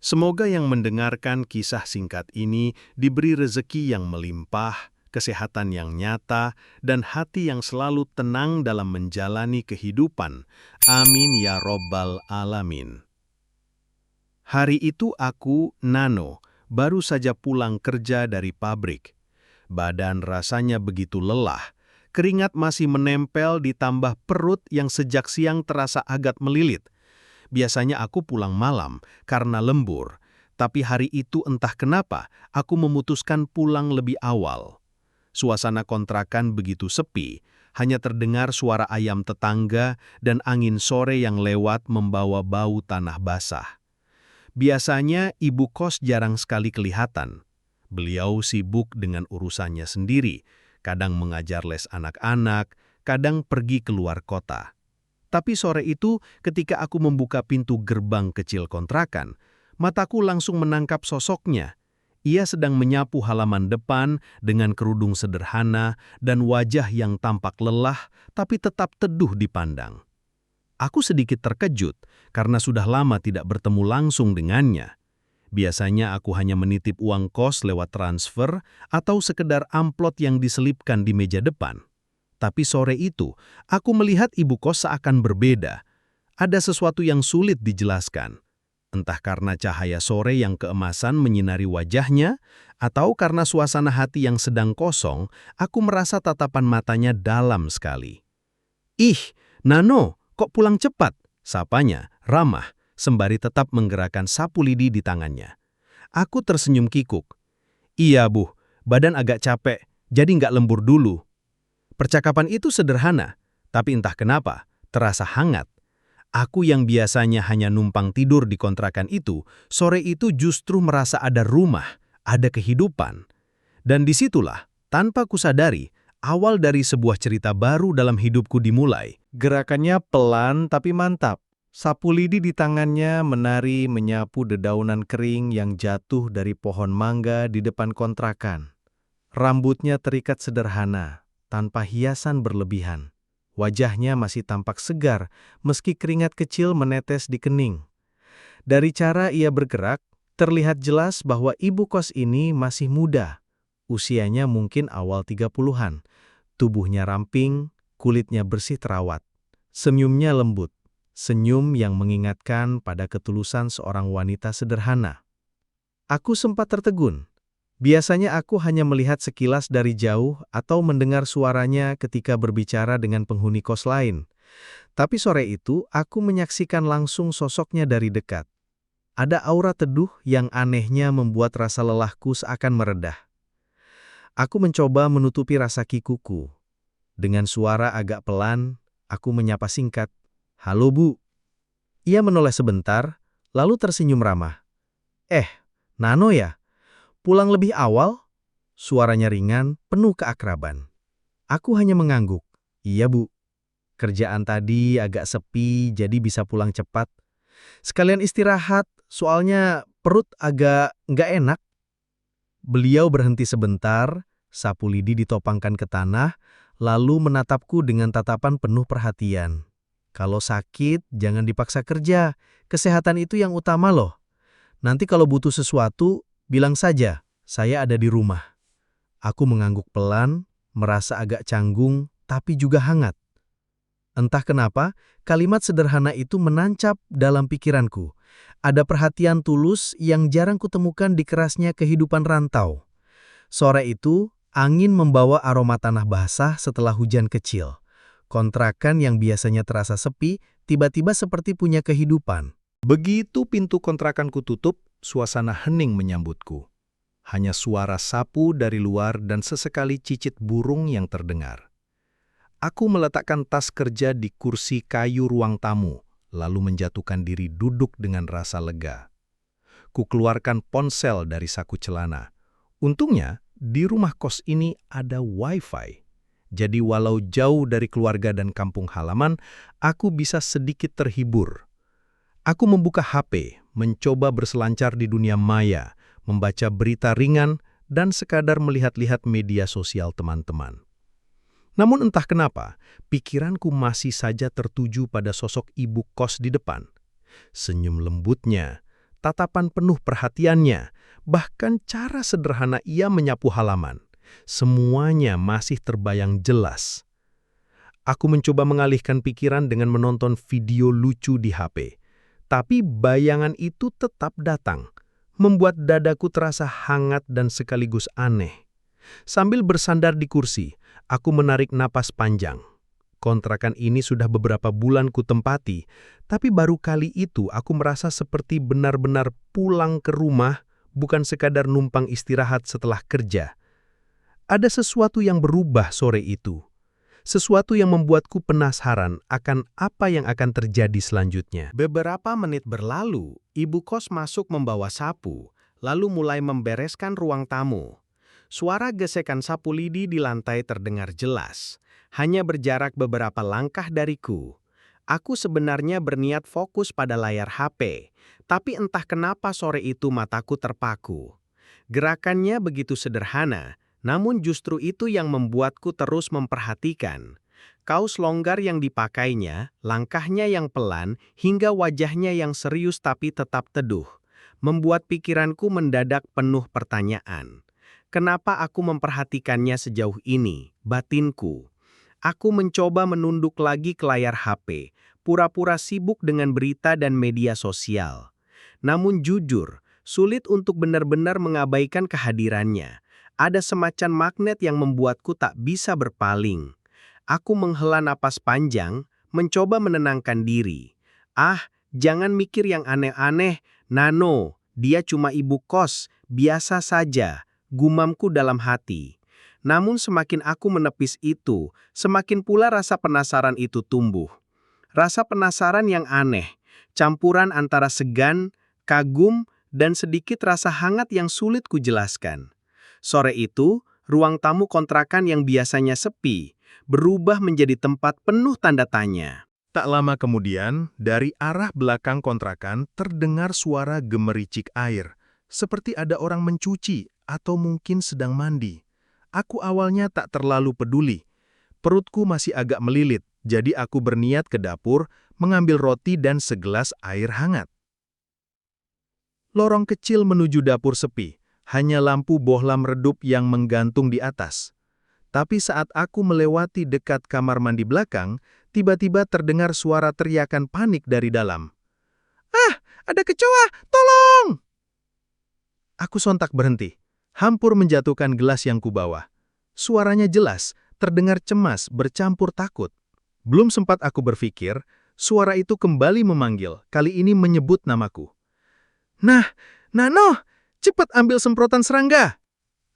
Semoga yang mendengarkan kisah singkat ini diberi rezeki yang melimpah, kesehatan yang nyata, dan hati yang selalu tenang dalam menjalani kehidupan. Amin ya Robbal Alamin. Hari itu aku, Nano, baru saja pulang kerja dari pabrik. Badan rasanya begitu lelah, keringat masih menempel ditambah perut yang sejak siang terasa agak melilit. Biasanya aku pulang malam karena lembur, tapi hari itu entah kenapa aku memutuskan pulang lebih awal. Suasana kontrakan begitu sepi, hanya terdengar suara ayam tetangga dan angin sore yang lewat membawa bau tanah basah. Biasanya ibu kos jarang sekali kelihatan. Beliau sibuk dengan urusannya sendiri, kadang mengajar les anak-anak, kadang pergi keluar kota. Tapi sore itu, ketika aku membuka pintu gerbang kecil kontrakan, mataku langsung menangkap sosoknya. Ia sedang menyapu halaman depan dengan kerudung sederhana dan wajah yang tampak lelah tapi tetap teduh dipandang. Aku sedikit terkejut karena sudah lama tidak bertemu langsung dengannya. Biasanya aku hanya menitip uang kos lewat transfer atau sekedar amplop yang diselipkan di meja depan. Tapi sore itu, aku melihat ibu kos seakan berbeda. Ada sesuatu yang sulit dijelaskan. Entah karena cahaya sore yang keemasan menyinari wajahnya, atau karena suasana hati yang sedang kosong, aku merasa tatapan matanya dalam sekali. "Ih, Nano, kok pulang cepat?" sapanya, ramah, sembari tetap menggerakkan sapu lidi di tangannya. Aku tersenyum kikuk. "Iya, Bu, badan agak capek, jadi nggak lembur dulu." Percakapan itu sederhana, tapi entah kenapa, terasa hangat. Aku yang biasanya hanya numpang tidur di kontrakan itu, sore itu justru merasa ada rumah, ada kehidupan. Dan disitulah, tanpa kusadari, awal dari sebuah cerita baru dalam hidupku dimulai. Gerakannya pelan tapi mantap. Sapu lidi di tangannya menari menyapu dedaunan kering yang jatuh dari pohon mangga di depan kontrakan. Rambutnya terikat sederhana, tanpa hiasan berlebihan. Wajahnya masih tampak segar, meski keringat kecil menetes di kening. Dari cara ia bergerak, terlihat jelas bahwa ibu kos ini masih muda. Usianya mungkin awal 30-an. Tubuhnya ramping, kulitnya bersih terawat. Senyumnya lembut, senyum yang mengingatkan pada ketulusan seorang wanita sederhana. Aku sempat tertegun. Biasanya aku hanya melihat sekilas dari jauh atau mendengar suaranya ketika berbicara dengan penghuni kos lain. Tapi sore itu, aku menyaksikan langsung sosoknya dari dekat. Ada aura teduh yang anehnya membuat rasa lelahku seakan meredah. Aku mencoba menutupi rasa kikuku. Dengan suara agak pelan, aku menyapa singkat, "Halo Bu." Ia menoleh sebentar, lalu tersenyum ramah. Nano ya? Pulang lebih awal?" Suaranya ringan, penuh keakraban. Aku hanya mengangguk. "Iya Bu, kerjaan tadi agak sepi jadi bisa pulang cepat. Sekalian istirahat, soalnya perut agak nggak enak." Beliau berhenti sebentar, sapu lidi ditopangkan ke tanah, lalu menatapku dengan tatapan penuh perhatian. "Kalau sakit, jangan dipaksa kerja. Kesehatan itu yang utama loh. Nanti kalau butuh sesuatu, bilang saja, saya ada di rumah." Aku mengangguk pelan, merasa agak canggung, tapi juga hangat. Entah kenapa, kalimat sederhana itu menancap dalam pikiranku. Ada perhatian tulus yang jarang kutemukan di kerasnya kehidupan rantau. Sore itu, angin membawa aroma tanah basah setelah hujan kecil. Kontrakan yang biasanya terasa sepi, tiba-tiba seperti punya kehidupan. Begitu pintu kontrakanku tutup, suasana hening menyambutku. Hanya suara sapu dari luar dan sesekali cicit burung yang terdengar. Aku meletakkan tas kerja di kursi kayu ruang tamu, lalu menjatuhkan diri duduk dengan rasa lega. Ku keluarkan ponsel dari saku celana. Untungnya, di rumah kos ini ada wifi. Jadi walau jauh dari keluarga dan kampung halaman, aku bisa sedikit terhibur. Aku membuka HP, mencoba berselancar di dunia maya, membaca berita ringan, dan sekadar melihat-lihat media sosial teman-teman. Namun entah kenapa, pikiranku masih saja tertuju pada sosok ibu kos di depan. Senyum lembutnya, tatapan penuh perhatiannya, bahkan cara sederhana ia menyapu halaman. Semuanya masih terbayang jelas. Aku mencoba mengalihkan pikiran dengan menonton video lucu di HP. Tapi bayangan itu tetap datang, membuat dadaku terasa hangat dan sekaligus aneh. Sambil bersandar di kursi, aku menarik napas panjang. Kontrakan ini sudah beberapa bulan kutempati, tapi baru kali itu aku merasa seperti benar-benar pulang ke rumah, bukan sekadar numpang istirahat setelah kerja. Ada sesuatu yang berubah sore itu. Sesuatu yang membuatku penasaran akan apa yang akan terjadi selanjutnya. Beberapa menit berlalu, ibu kos masuk membawa sapu, lalu mulai membereskan ruang tamu. Suara gesekan sapu lidi di lantai terdengar jelas, hanya berjarak beberapa langkah dariku. Aku sebenarnya berniat fokus pada layar HP, tapi entah kenapa sore itu mataku terpaku. Gerakannya begitu sederhana, namun justru itu yang membuatku terus memperhatikan. Kaos longgar yang dipakainya, langkahnya yang pelan, hingga wajahnya yang serius tapi tetap teduh, membuat pikiranku mendadak penuh pertanyaan. Kenapa aku memperhatikannya sejauh ini, batinku? Aku mencoba menunduk lagi ke layar HP, pura-pura sibuk dengan berita dan media sosial. Namun jujur, sulit untuk benar-benar mengabaikan kehadirannya. Ada semacam magnet yang membuatku tak bisa berpaling. Aku menghela napas panjang, mencoba menenangkan diri. Jangan mikir yang aneh-aneh, Nano. Dia cuma ibu kos, biasa saja, gumamku dalam hati. Namun semakin aku menepis itu, semakin pula rasa penasaran itu tumbuh. Rasa penasaran yang aneh, campuran antara segan, kagum, dan sedikit rasa hangat yang sulit kujelaskan. Sore itu, ruang tamu kontrakan yang biasanya sepi, berubah menjadi tempat penuh tanda tanya. Tak lama kemudian, dari arah belakang kontrakan terdengar suara gemericik air, seperti ada orang mencuci atau mungkin sedang mandi. Aku awalnya tak terlalu peduli. Perutku masih agak melilit, jadi aku berniat ke dapur, mengambil roti dan segelas air hangat. Lorong kecil menuju dapur sepi. Hanya lampu bohlam redup yang menggantung di atas. Tapi saat aku melewati dekat kamar mandi belakang, tiba-tiba terdengar suara teriakan panik dari dalam. Ada kecoa! Tolong! Aku sontak berhenti, hampur menjatuhkan gelas yang kubawa. Suaranya jelas, terdengar cemas, bercampur takut. Belum sempat aku berpikir, suara itu kembali memanggil, kali ini menyebut namaku. Nano! Cepat ambil semprotan serangga!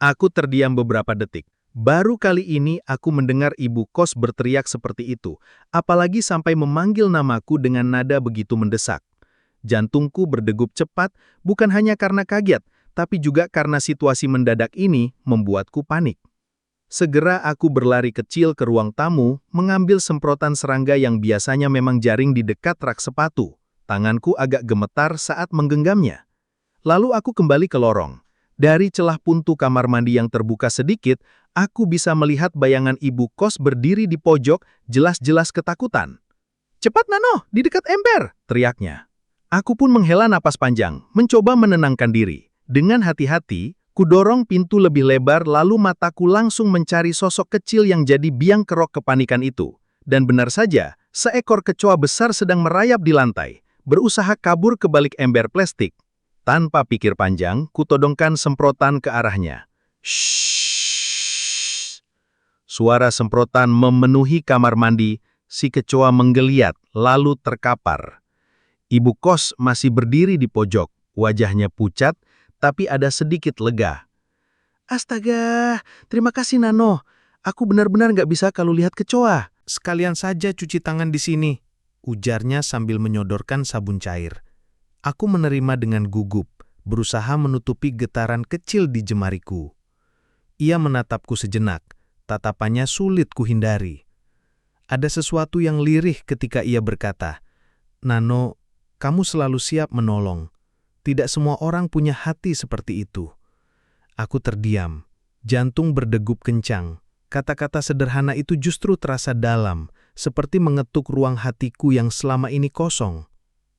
Aku terdiam beberapa detik. Baru kali ini aku mendengar ibu kos berteriak seperti itu, apalagi sampai memanggil namaku dengan nada begitu mendesak. Jantungku berdegup cepat, bukan hanya karena kaget, tapi juga karena situasi mendadak ini membuatku panik. Segera aku berlari kecil ke ruang tamu, mengambil semprotan serangga yang biasanya memang jaring di dekat rak sepatu. Tanganku agak gemetar saat menggenggamnya. Lalu aku kembali ke lorong. Dari celah pintu kamar mandi yang terbuka sedikit, aku bisa melihat bayangan ibu kos berdiri di pojok, jelas-jelas ketakutan. "Cepat Nano, di dekat ember!" teriaknya. Aku pun menghela napas panjang, mencoba menenangkan diri. Dengan hati-hati, kudorong pintu lebih lebar lalu mataku langsung mencari sosok kecil yang jadi biang kerok kepanikan itu. Dan benar saja, seekor kecoa besar sedang merayap di lantai, berusaha kabur ke balik ember plastik. Tanpa pikir panjang, kutodongkan semprotan ke arahnya. Shhh. Suara semprotan memenuhi kamar mandi, si kecoa menggeliat, lalu terkapar. Ibu kos masih berdiri di pojok, wajahnya pucat, tapi ada sedikit lega. "Astaga, terima kasih Nano. Aku benar-benar nggak bisa kalau lihat kecoa." "Sekalian saja cuci tangan di sini," ujarnya sambil menyodorkan sabun cair. Aku menerima dengan gugup, berusaha menutupi getaran kecil di jemariku. Ia menatapku sejenak, tatapannya sulit kuhindari. Ada sesuatu yang lirih ketika ia berkata, "Nano, kamu selalu siap menolong. Tidak semua orang punya hati seperti itu." Aku terdiam, jantung berdegup kencang. Kata-kata sederhana itu justru terasa dalam, seperti mengetuk ruang hatiku yang selama ini kosong.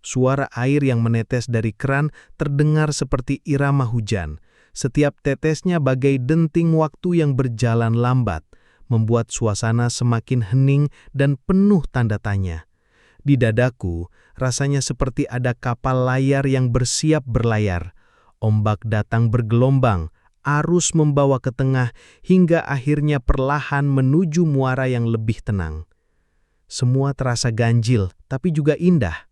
Suara air yang menetes dari keran terdengar seperti irama hujan. Setiap tetesnya bagai denting waktu yang berjalan lambat, membuat suasana semakin hening dan penuh tanda tanya. Di dadaku, rasanya seperti ada kapal layar yang bersiap berlayar. Ombak datang bergelombang, arus membawa ke tengah, hingga akhirnya perlahan menuju muara yang lebih tenang. Semua terasa ganjil, tapi juga indah.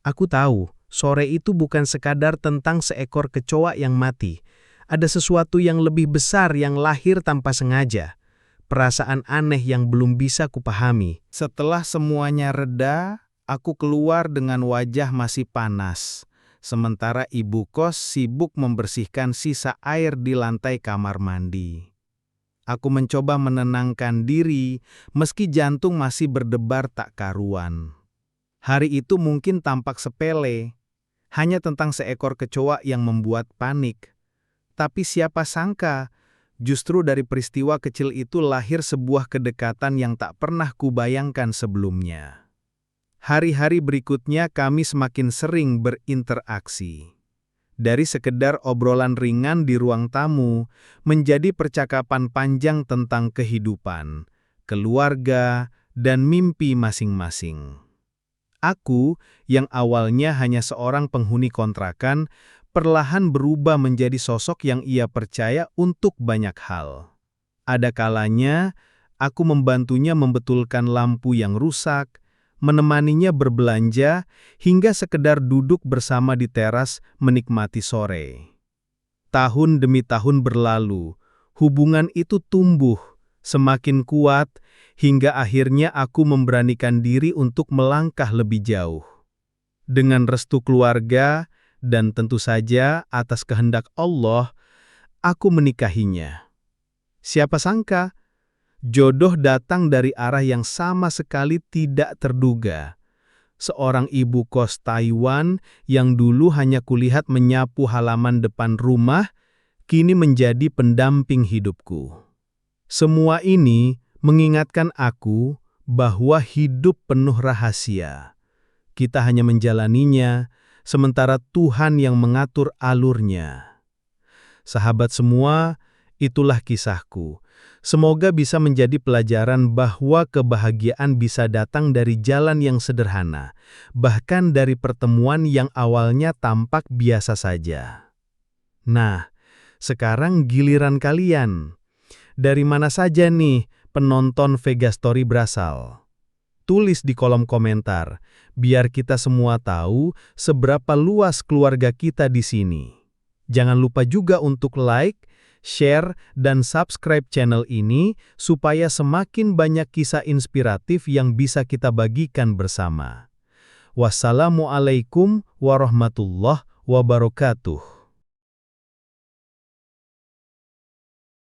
Aku tahu, sore itu bukan sekadar tentang seekor kecoa yang mati. Ada sesuatu yang lebih besar yang lahir tanpa sengaja. Perasaan aneh yang belum bisa kupahami. Setelah semuanya reda, aku keluar dengan wajah masih panas. Sementara ibu kos sibuk membersihkan sisa air di lantai kamar mandi. Aku mencoba menenangkan diri, meski jantung masih berdebar tak karuan. Hari itu mungkin tampak sepele, hanya tentang seekor kecoa yang membuat panik. Tapi siapa sangka, justru dari peristiwa kecil itu lahir sebuah kedekatan yang tak pernah kubayangkan sebelumnya. Hari-hari berikutnya kami semakin sering berinteraksi. Dari sekedar obrolan ringan di ruang tamu, menjadi percakapan panjang tentang kehidupan, keluarga, dan mimpi masing-masing. Aku, yang awalnya hanya seorang penghuni kontrakan, perlahan berubah menjadi sosok yang ia percaya untuk banyak hal. Ada kalanya, aku membantunya membetulkan lampu yang rusak, menemaninya berbelanja, hingga sekedar duduk bersama di teras menikmati sore. Tahun demi tahun berlalu, hubungan itu tumbuh, semakin kuat, hingga akhirnya aku memberanikan diri untuk melangkah lebih jauh. Dengan restu keluarga, dan tentu saja atas kehendak Allah, aku menikahinya. Siapa sangka, jodoh datang dari arah yang sama sekali tidak terduga. Seorang ibu kos Taiwan yang dulu hanya kulihat menyapu halaman depan rumah, kini menjadi pendamping hidupku. Semua ini mengingatkan aku bahwa hidup penuh rahasia. Kita hanya menjalaninya, sementara Tuhan yang mengatur alurnya. Sahabat semua, itulah kisahku. Semoga bisa menjadi pelajaran bahwa kebahagiaan bisa datang dari jalan yang sederhana, bahkan dari pertemuan yang awalnya tampak biasa saja. Nah, sekarang giliran kalian. Dari mana saja nih penonton Vega Story berasal? Tulis di kolom komentar, biar kita semua tahu seberapa luas keluarga kita di sini. Jangan lupa juga untuk like, share, dan subscribe channel ini supaya semakin banyak kisah inspiratif yang bisa kita bagikan bersama. Wassalamualaikum warahmatullahi wabarakatuh.